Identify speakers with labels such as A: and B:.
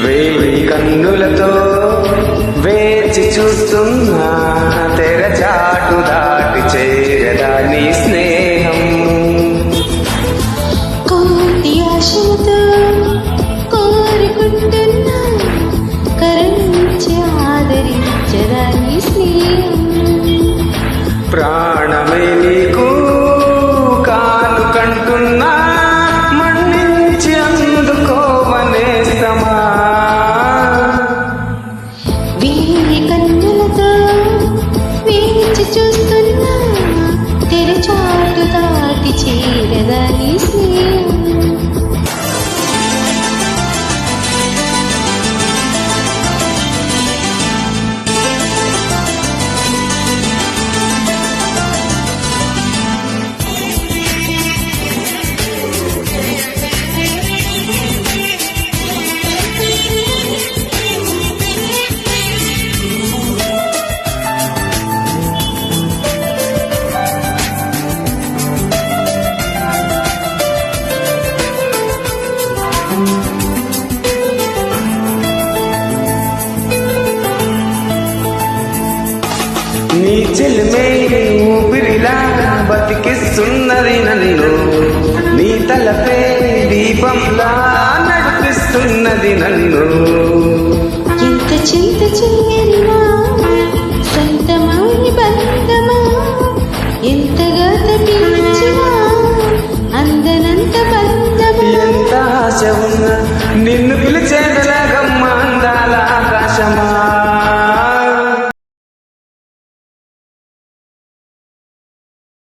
A: వేయి కన్నులతో వేచి చూస్తున్నా తెరచాటు దాటి చేరదా నీ స్నేహం.
B: కోటి ఆశలతో కోరుకుంటున్నా కరుణించి ఆదరించదా నీ స్నేహం.
A: ప్రాణమే నీకు కాలు కంటున్నా మన్నించి అందుకోవనేస్తమా.
B: వేయి కన్నులతో వేచి చూస్తున్నా తెరచాటు దాటి చేరదా నీ స్నేహం.
A: నీ చెల్మే ఊపిరిలా బతికిస్తున్నది నన్ను, నీ తలపే దీపంలా నడిపిస్తున్నది నన్ను.
B: ఎంత చింత చెయ్యి